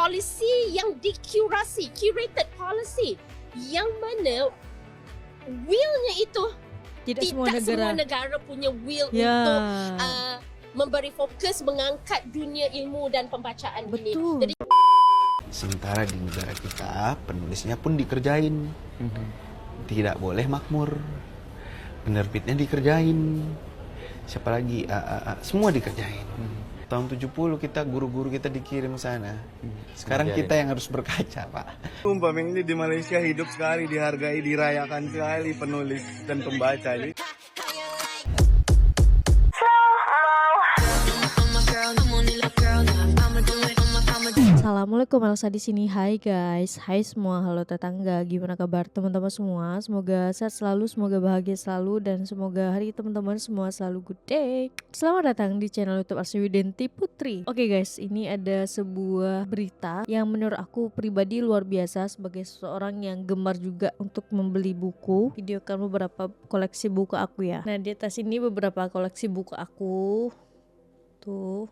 policy yang dikurasi, curated policy, yang mana willnya itu Tidak semua negara punya will Ya. untuk memberi fokus mengangkat dunia ilmu dan pembacaan ini. Betul. Jadi Sementara di negara kita penulisnya pun dikerjain, tidak boleh makmur, penerbitnya dikerjain, siapa lagi, semua dikerjain. Tahun 70 kita guru-guru kita dikirim sana. Sekarang kita yang harus berkaca, Pak. Sumpah, ini di Malaysia hidup sekali, dihargai, dirayakan sekali penulis dan pembaca ini. Assalamualaikum, Elsa di sini. Hai guys, hai semua, halo tetangga. Gimana kabar teman-teman semua? Semoga sehat selalu, semoga bahagia selalu, dan semoga hari teman-teman semua selalu good day. Selamat datang di channel YouTube Arsywidenti Putri. Oke guys, ini ada sebuah berita yang menurut aku pribadi luar biasa sebagai seseorang yang gemar juga untuk membeli buku. Videokan beberapa koleksi buku aku ya. Nah, di atas ini beberapa koleksi buku aku. Tuh.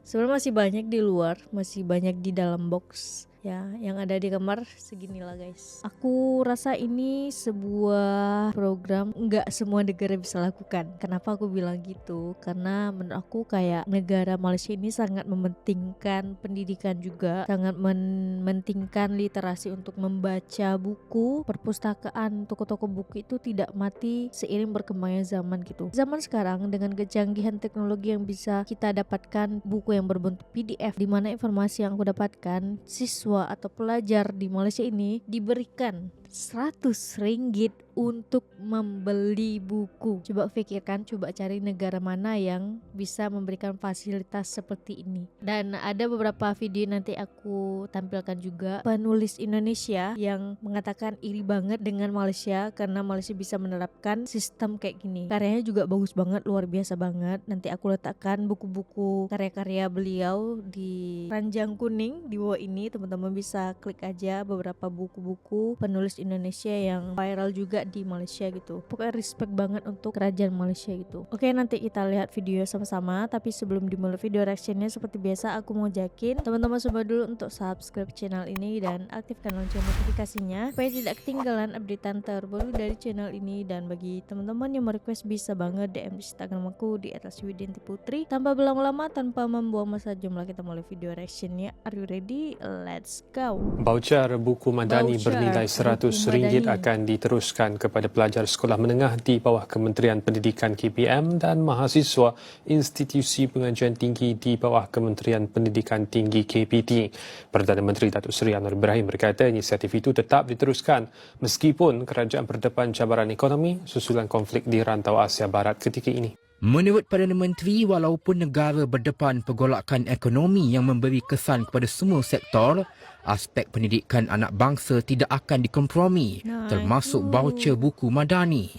Sebenarnya masih banyak di luar, masih banyak di dalam box ya, yang ada di kamar seginilah guys. Aku rasa ini sebuah program nggak semua negara bisa lakukan. Kenapa aku bilang gitu? Karena menurut aku kayak negara Malaysia ini sangat mementingkan pendidikan juga, sangat mementingkan literasi untuk membaca buku, perpustakaan, toko-toko buku itu tidak mati seiring berkembangnya zaman gitu. Zaman sekarang dengan kecanggihan teknologi yang bisa kita dapatkan buku yang berbentuk PDF, di mana informasi yang aku dapatkan, siswa atau pelajar di Malaysia ini diberikan RM100 untuk membeli buku. Coba pikirkan, coba cari negara mana yang bisa memberikan fasilitas seperti ini. Dan ada beberapa video nanti aku tampilkan juga penulis Indonesia yang mengatakan iri banget dengan Malaysia karena Malaysia bisa menerapkan sistem kayak gini. Karyanya juga bagus banget, luar biasa banget. Nanti aku letakkan buku-buku karya-karya beliau di ranjang kuning di bawah ini. Teman-teman bisa klik aja beberapa buku-buku penulis Indonesia yang viral juga di Malaysia gitu. Pokoknya respect banget untuk kerajaan Malaysia gitu. Oke, nanti kita lihat video sama-sama. Tapi sebelum dimulai video reactionnya, seperti biasa aku mau ajakin teman-teman semua dulu untuk subscribe channel ini dan aktifkan lonceng notifikasinya supaya tidak ketinggalan updatean terbaru dari channel ini. Dan bagi teman-teman yang mau request bisa banget DM di Instagram aku di @arsywidenti putri. Tanpa berlama-lama, tanpa membuang masa, jumlah kita mulai video reactionnya. Are you ready? Let's go. Baucer buku Madani Baucer bernilai RM100 buku Madani akan diteruskan kepada pelajar sekolah menengah di bawah Kementerian Pendidikan KPM dan mahasiswa institusi pengajian tinggi di bawah Kementerian Pendidikan Tinggi KPT. Perdana Menteri Datuk Seri Anwar Ibrahim berkata inisiatif itu tetap diteruskan meskipun kerajaan berdepan cabaran ekonomi susulan konflik di rantau Asia Barat ketika ini. Menurut Perdana Menteri, walaupun negara berdepan pergolakan ekonomi yang memberi kesan kepada semua sektor, aspek pendidikan anak bangsa tidak akan dikompromi, termasuk baucer buku Madani.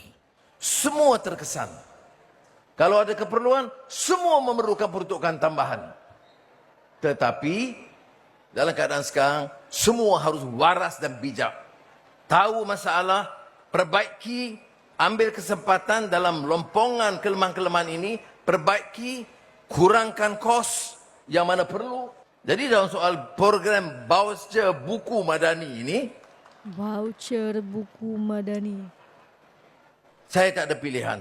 Semua terkesan. Kalau ada keperluan, semua memerlukan peruntukan tambahan. Tetapi, dalam keadaan sekarang, semua harus waras dan bijak. Tahu masalah, perbaiki, ambil kesempatan dalam lompongan kelemahan-kelemahan ini, perbaiki, kurangkan kos yang mana perlu. Jadi dalam soal program baucer buku Madani ini, Voucher buku Madani. saya tak ada pilihan.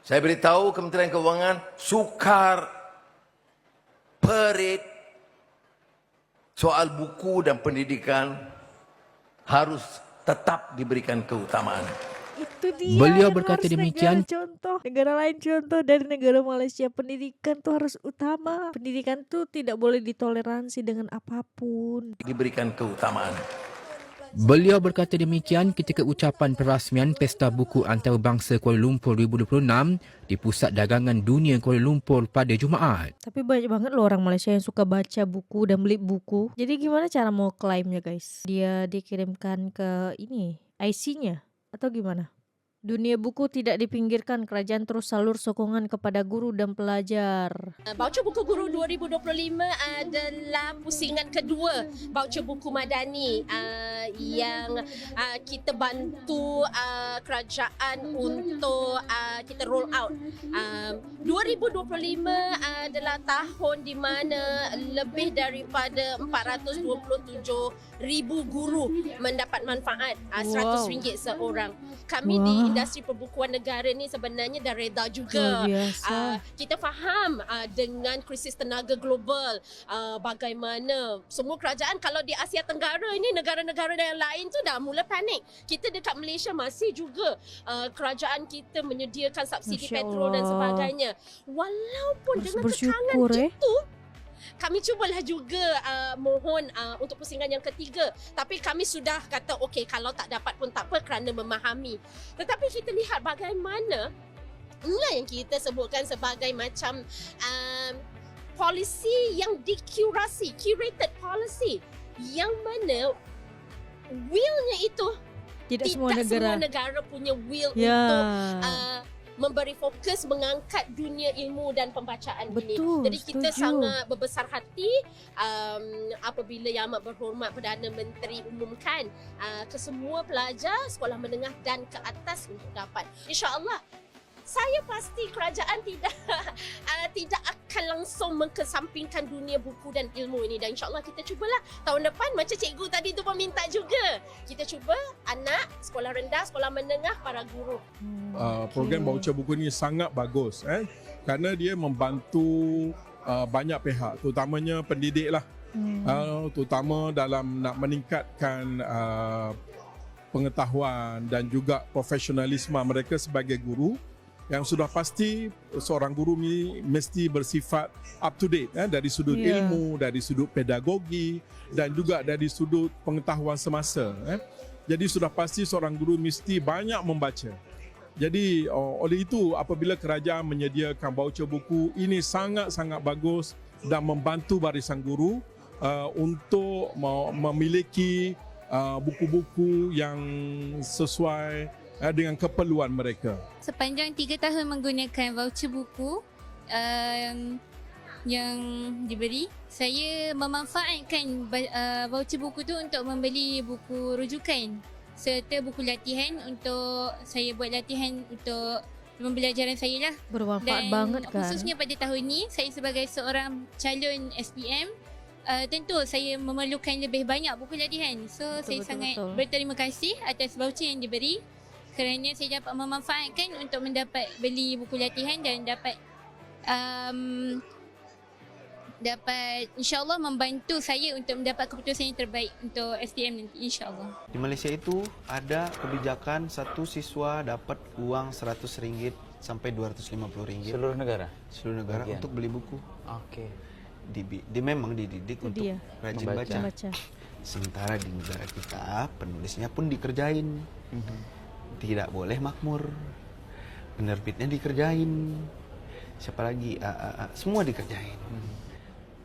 Saya beritahu Kementerian Keuangan, sukar, perit, soal buku dan pendidikan harus tetap diberikan keutamaan. Itu dia. Beliau yang berkata harus demikian. negara lain contoh dari negara Malaysia. Pendidikan tuh harus utama. Pendidikan tuh tidak boleh ditoleransi dengan apapun. Diberikan keutamaan. Beliau berkata demikian ketika ucapan perasmian Pesta Buku Antarabangsa Kuala Lumpur 2026 di Pusat Dagangan Dunia Kuala Lumpur pada Jumaat. Tapi banyak banget loh orang Malaysia yang suka baca buku dan beli buku. Jadi gimana cara mau klaimnya guys? Dia dikirimkan ke ini IC-nya atau gimana? Dunia buku tidak dipinggirkan, kerajaan terus salur sokongan kepada guru dan pelajar. Voucher buku guru 2025 adalah pusingan kedua voucher buku madani yang kita bantu kerajaan untuk kita roll out. 2025 adalah tahun di mana lebih daripada 427,000 guru mendapat manfaat RM100 seorang. Kami di industri perbukuan negara ni sebenarnya dah reda juga. Luar biasa. Kita faham dengan krisis tenaga global, bagaimana semua kerajaan kalau di Asia Tenggara ini, negara-negara yang lain tu dah mula panik. Kita dekat Malaysia masih juga kerajaan kita menyediakan subsidi Masya petrol dan Allah. sebagainya. Walaupun Harus dengan tekanan bersyukur, itu, kami cubalah juga mohon untuk pusingan yang ketiga. Tapi kami sudah kata okey, kalau tak dapat pun tak apa kerana memahami. Tetapi kita lihat bagaimana inilah yang kita sebutkan sebagai macam polisi yang dikurasi, curated policy, yang mana willnya itu Tidak semua negara. punya will Ya. untuk memberi fokus mengangkat dunia ilmu dan pembacaan ini. Betul, Jadi kita setuju. sangat berbesar hati apabila Yang Amat Berhormat Perdana Menteri umumkan ke semua pelajar sekolah menengah dan ke atas untuk dapat. InsyaAllah saya pasti kerajaan tidak akan langsung mengesampingkan dunia buku dan ilmu ini, dan insyaAllah kita cubalah tahun depan macam cikgu tadi tu meminta juga. Kita cuba anak sekolah rendah, sekolah menengah, para guru. Program voucher buku ni sangat bagus kerana dia membantu banyak pihak, terutamanya pendidik lah, terutama dalam nak meningkatkan pengetahuan dan juga profesionalisme mereka sebagai guru. Yang sudah pasti seorang guru ni mesti bersifat up to date dari sudut ilmu, dari sudut pedagogi dan juga dari sudut pengetahuan semasa. Jadi sudah pasti seorang guru mesti banyak membaca. Jadi oleh itu apabila kerajaan menyediakan voucher buku ini sangat-sangat bagus dan membantu barisan guru untuk memiliki buku-buku yang sesuai dengan keperluan mereka. Sepanjang 3 tahun menggunakan voucher buku yang diberi, saya memanfaatkan voucher buku tu untuk membeli buku rujukan serta buku latihan untuk saya buat latihan untuk pembelajaran saya lah. Bermanfaat Dan banget kan. khususnya pada tahun ni, saya sebagai seorang calon SPM, tentu saya memerlukan lebih banyak buku latihan. So saya sangat berterima kasih atas voucher yang diberi, kerana saya dapat memanfaatkan untuk mendapat beli buku latihan dan dapat insyaAllah membantu saya untuk mendapat keputusan yang terbaik untuk SPM nanti, insyaAllah. Di Malaysia itu ada kebijakan satu siswa dapat uang RM100 sampai RM250. Seluruh negara? Seluruh negara Bagian. untuk beli buku. Okey. Memang dididik untuk rajin baca. Sementara di negara kita penulisnya pun dikerjain. Tidak boleh makmur. Penerbitnya dikerjain. Siapa lagi? Semua dikerjain.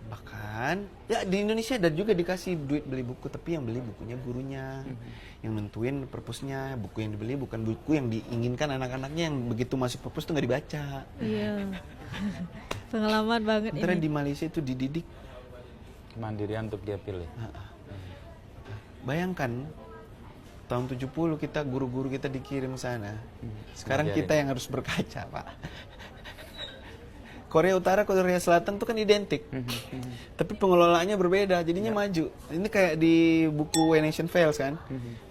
Bahkan ya di Indonesia ada juga dikasih duit beli buku, tapi yang beli bukunya gurunya, yang nentuin purpose-nya. Buku yang dibeli bukan buku yang diinginkan anak-anaknya, yang begitu masuk purpose tuh nggak dibaca. Iya. Pengalaman banget Sementara ini. di Malaysia itu dididik Kemandirian untuk dia pilih. Bayangkan tahun 70 kita guru-guru kita dikirim sana. Sekarang kita yang harus berkaca, Pak. Korea Utara, Korea Selatan itu kan identik. Tapi pengelolaannya berbeda, jadinya maju. Ini kayak di buku When Nation Fails kan.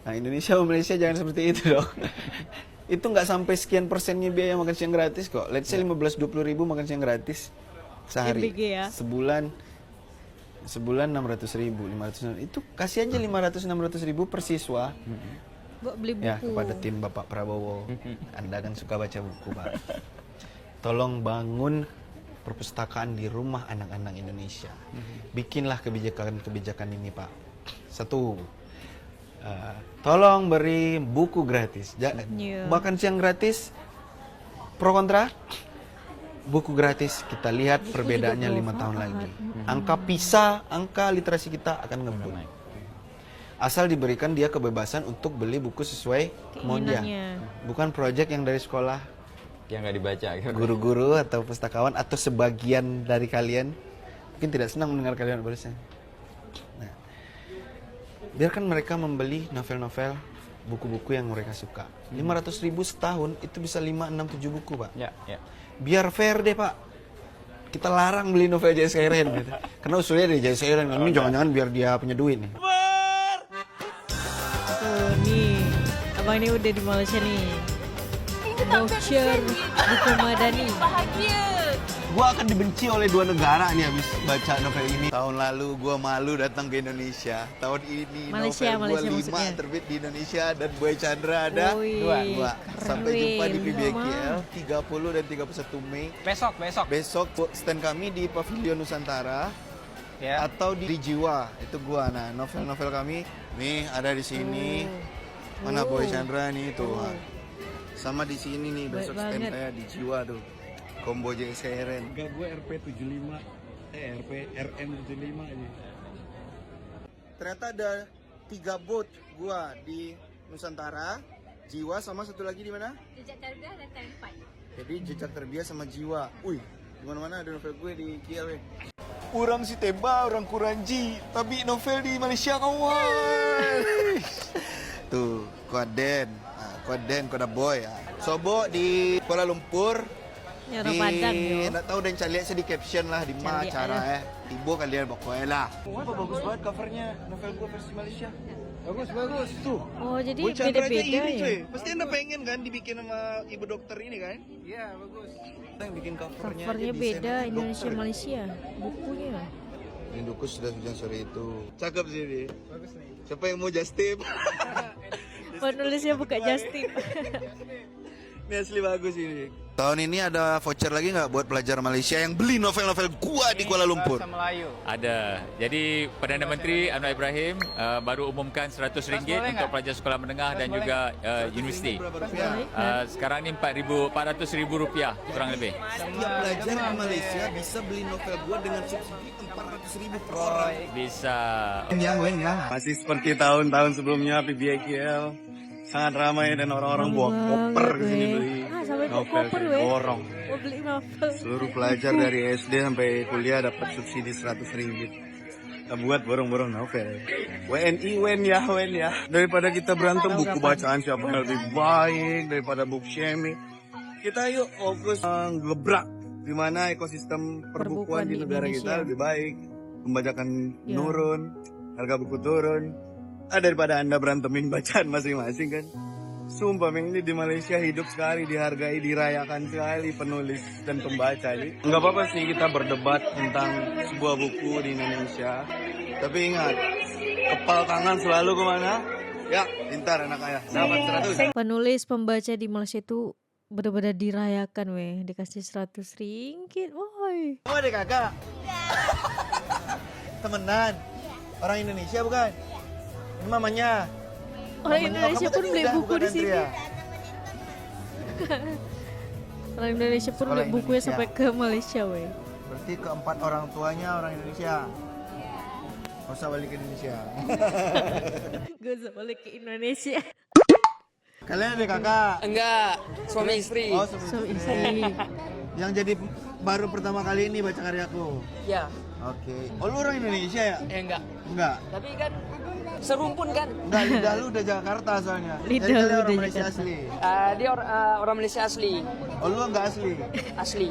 Nah, Indonesia sama Malaysia jangan seperti itu dong. Itu nggak sampai sekian persennya biaya makan siang gratis kok. Let's say 15-20 ribu makan siang gratis sehari. MBG ya. Sebulan 600 ribu, 500 ribu. Itu kasih aja 500-600 ribu per siswa. Buat beli buku. Ya, kepada tim Bapak Prabowo. Anda kan suka baca buku, Pak. Tolong bangun perpustakaan di rumah anak-anak Indonesia. Bikinlah kebijakan-kebijakan ini, Pak. Satu, tolong beri buku gratis. Makan siang gratis. Pro kontra? Buku gratis, kita lihat perbedaannya 5 tahun lagi. Angka PISA, angka literasi kita akan ngebut. Asal diberikan dia kebebasan untuk beli buku sesuai kemauan dia. Bukan proyek yang dari sekolah. Yang nggak dibaca. Guru-guru atau pustakawan atau sebagian dari kalian mungkin tidak senang mendengar kalian barusan. Nah, biarkan mereka membeli novel-novel, buku-buku yang mereka suka. 500.000 setahun itu bisa 5, 6, 7 buku, Pak. Ya, ya. Biar fair deh, Pak. Kita larang beli novel J.S. Kyren gitu. Karena usulnya dari J.S. Kyren, ini jangan-jangan biar dia punya duit nih. Tuh nih, abang ini udah di Malaysia nih. Voucher buku Madani. Bahagia. Gua akan dibenci oleh 2 negara nih habis baca novel ini. Tahun lalu gua malu datang ke Indonesia. Tahun ini Malaysia, novel gua 5 maksudnya. terbit di Indonesia dan Boy Chandra ada Wih, 2. Sampai keren, jumpa di lima. PBKL 30 dan 31 Mei. Besok stand kami di Pavilion Nusantara. Atau di Jiwa, itu gua. Nah, novel-novel kami nih ada di sini. Mana Boy Chandra nih tuh. Sama di sini nih besok stand saya di Jiwa tuh. Combo J.S. Kyren. Enggak, gue RP75. RM75 aja. Ternyata ada 3 booth gua di Nusantara, Jiwa sama satu lagi di mana? Jejak terbiah dan tempat. Jadi Jejak Terbiah sama Jiwa. Wih, di mana-mana ada novel gue di KL. Orang si Temba, orang Kuranji, tapi novel di Malaysia kawan. Tuh, Koden. Koden, Koda Boy. Sobo di Kuala Lumpur. Ya, orang Padang yo. Nak tahu dan lihat saya di caption lah di mana cara Tibo kalian pokoknya lah. Apa bagus banget covernya novel gue versi Malaysia. Bagus tuh. Oh, jadi Boy Chandra aja beda-beda iri, ya. cuy. Pasti anda pengen kan dibikin sama ibu dokter ini kan? Iya bagus. Kita yang bikin covernya Covernya aja beda desain Indonesia dokter. Malaysia. Bukunya. Rinduku sudah hujan sore itu. Cakep sih ini. Bagus nih. Siapa yang mau just tip? Penulisnya buka just tip. Ini asli bagus ini. Tahun ini ada voucher lagi nggak buat pelajar Malaysia yang beli novel-novel gua di Kuala Lumpur? Ada. Jadi Perdana Menteri Anwar Ibrahim baru umumkan RM100 untuk pelajar sekolah menengah dan juga universiti. Sekarang ni RM400,000 kurang lebih. Setiap pelajar di Malaysia bisa beli novel gua dengan subsidi RM400,000 per orang. Bisa. Masih seperti tahun-tahun sebelumnya PBKL. Sangat ramai dan orang-orang bawa koper ke sini beli sampai novel. koper Dorong. Mau beli novel. Seluruh pelajar dari SD sampai kuliah dapat subsidi RM100. Kita buat borong-borong novel. WNI, wen ya. Daripada kita berantem buku bacaan siapa yang lebih baik daripada book shaming. Kita yuk fokus ngebrak di mana ekosistem perbukuan di negara kita lebih baik. Pembajakan menurun, harga buku turun. Daripada anda berantemin bacaan masing-masing kan. Sumpah Meng, ini di Malaysia hidup sekali, dihargai, dirayakan sekali penulis dan pembaca. Enggak apa-apa sih kita berdebat tentang sebuah buku di Indonesia. Tapi ingat, kepal tangan selalu kemana? Ya, pintar anak ayah, dapat 100. Penulis pembaca di Malaysia itu benar-benar dirayakan weh, dikasih RM100. Woi. Kamu ada kakak? Temenan. Orang Indonesia bukan? Ini mamanya. Orang Mamanya, Indonesia kamu pun tadi beli udah buku bukan di sini. Andrea? Orang Indonesia pun beli Sekolah bukunya Indonesia. sampai ke Malaysia weh. Berarti keempat orang tuanya orang Indonesia. Gak usah balik ke Indonesia. Gue balik ke Indonesia. Kalian ada kakak? Enggak, suami istri. Oh, Suami istri. Yang jadi baru pertama kali ini baca karyaku. Ya, Oke. Oh, lu orang Indonesia ya? enggak. Enggak. Tapi kan serumpun kan. Enggak, lidah lu udah Jakarta soalnya. Lidah Jadi lu kalian udah orang Malaysia Jakarta. asli. Dia orang Malaysia asli. Oh, lu enggak asli? Asli.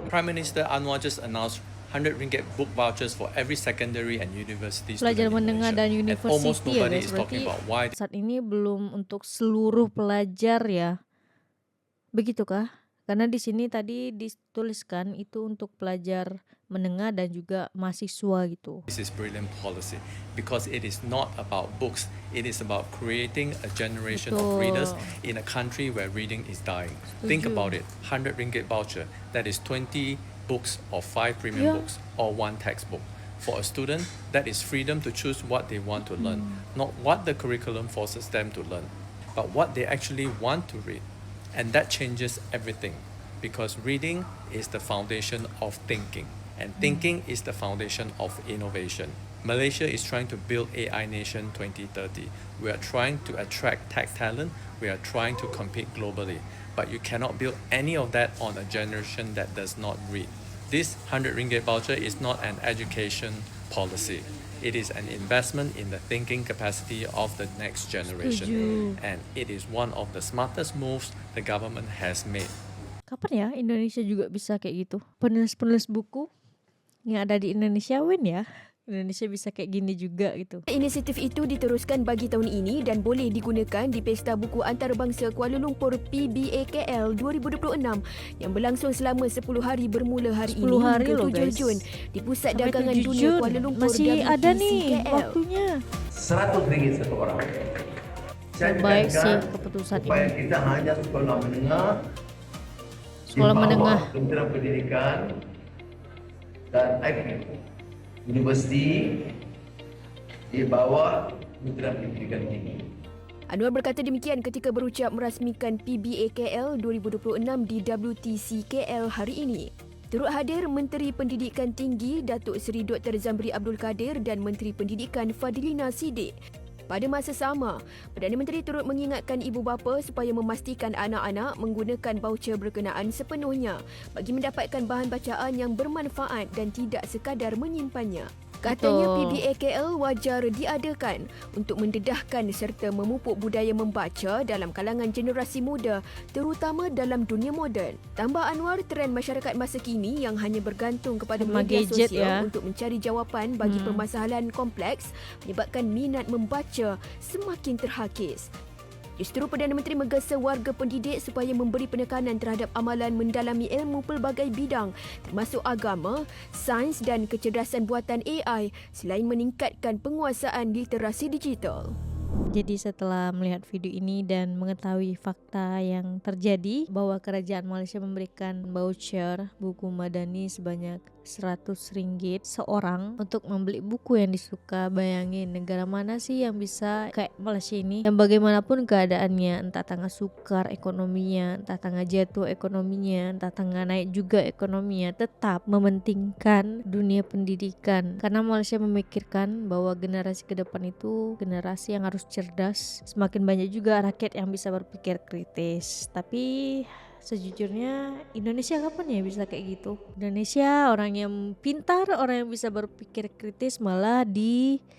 Prime Minister Anwar just announced RM100 book vouchers for every secondary and university student Pelajar in menengah Malaysia. dan And almost university ya nobody guys. is Berarti talking about why saat ini belum untuk seluruh pelajar ya. Begitukah? Karena di sini tadi dituliskan itu untuk pelajar menengah dan juga mahasiswa gitu. this is brilliant policy, because it is not about books, it is about creating a generation of readers in a country where reading is dying. Think Setuju. about it, RM100 voucher, that is 20 books or 5 premium books or 1 textbook. For a student, that is freedom to choose what they want to learn, not what the curriculum forces them to learn, but what they actually want to read. And that changes everything, because reading is the foundation of thinking, and thinking is the foundation of innovation. Malaysia is trying to build AI Nation 2030. We are trying to attract tech talent. We are trying to compete globally. But you cannot build any of that on a generation that does not read. This 100 ringgit voucher is not an education policy. It is an investment in the thinking capacity of the next generation. And it is one of the smartest moves the government has made. Kapan ya Indonesia juga bisa kayak gitu? Penulis-penulis buku yang ada di Indonesia, ya? Indonesia bisa kayak gini juga gitu. Inisiatif itu diteruskan bagi tahun ini dan boleh digunakan di Pesta Buku Antarabangsa Kuala Lumpur PBAKL 2026 yang berlangsung selama 10 hari bermula hari ini hingga 7 Jun di Pusat Dagangan Dunia Kuala Lumpur. Masih ada nih waktunya. RM100 satu orang. Baik sih keputusan supaya ini. kita hanya sekolah menengah, Sekolah menengah. Kementerian Pendidikan dan IP. Universiti di bawah Kementerian Pendidikan Tinggi. Anwar berkata demikian ketika berucap merasmikan PBAKL 2026 di WTC KL hari ini. Turut hadir Menteri Pendidikan Tinggi Datuk Seri Dr. Zamri Abdul Kadir dan Menteri Pendidikan Fadilina Siddiq. Pada masa sama, Perdana Menteri turut mengingatkan ibu bapa supaya memastikan anak-anak menggunakan voucher berkenaan sepenuhnya bagi mendapatkan bahan bacaan yang bermanfaat dan tidak sekadar menyimpannya. Katanya PBAKL wajar diadakan untuk mendedahkan serta memupuk budaya membaca dalam kalangan generasi muda, terutama dalam dunia moden. Tambah Anwar, trend masyarakat masa kini yang hanya bergantung kepada media sosial untuk mencari jawapan bagi permasalahan kompleks menyebabkan minat membaca semakin terhakis. Justru Perdana Menteri menggesa warga pendidik supaya memberi penekanan terhadap amalan mendalami ilmu pelbagai bidang termasuk agama, sains dan kecerdasan buatan AI selain meningkatkan penguasaan literasi digital. Jadi setelah melihat video ini dan mengetahui fakta yang terjadi bahwa kerajaan Malaysia memberikan voucher buku madani sebanyak RM100 seorang untuk membeli buku yang disuka, bayangin negara mana sih yang bisa kayak Malaysia ini, yang bagaimanapun keadaannya, entah tengah sukar ekonominya, entah tengah jatuh ekonominya, entah tengah naik juga ekonominya, tetap mementingkan dunia pendidikan karena Malaysia memikirkan bahwa generasi ke depan itu generasi yang harus cerdas. Semakin banyak juga rakyat yang bisa berpikir kritis, tapi sejujurnya Indonesia kapan ya bisa kayak gitu? Indonesia orang yang pintar, orang yang bisa berpikir kritis malah dibuang.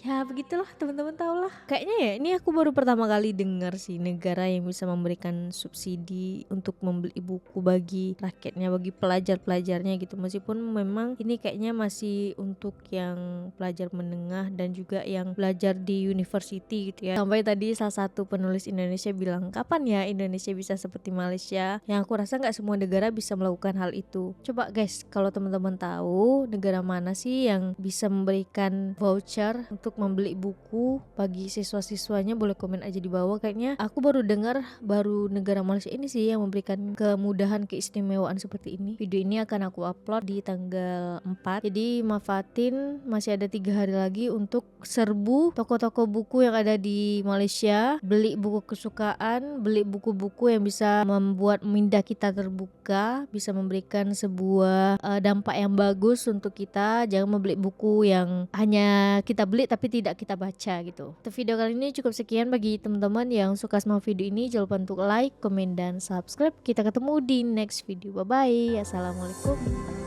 Ya begitulah teman-teman, tahulah. Kayaknya ya ini aku baru pertama kali dengar sih negara yang bisa memberikan subsidi untuk membeli buku bagi rakyatnya, bagi pelajar-pelajarnya gitu. Meskipun memang ini kayaknya masih untuk yang pelajar menengah dan juga yang belajar di university gitu ya. Sampai tadi salah satu penulis Indonesia bilang, kapan ya Indonesia bisa seperti Malaysia? Yang aku rasa gak semua negara bisa melakukan hal itu. Coba guys, kalau teman-teman tahu negara mana sih yang bisa memberikan voucher untuk membeli buku bagi siswa-siswanya, boleh komen aja di bawah. Kayaknya aku baru dengar baru negara Malaysia ini sih yang memberikan kemudahan, keistimewaan seperti ini. Video ini akan aku upload di tanggal 4, jadi manfaatin masih ada 3 hari lagi untuk serbu toko-toko buku yang ada di Malaysia, beli buku kesukaan, beli buku-buku yang bisa membuat minda kita terbuka, bisa memberikan sebuah dampak yang bagus untuk kita. Jangan membeli buku yang hanya kita beli tapi tidak kita baca gitu. Untuk video kali ini cukup sekian. Bagi teman-teman yang suka sama video ini, jangan lupa untuk like, komen, dan subscribe. Kita ketemu di next video. Bye bye. Assalamualaikum.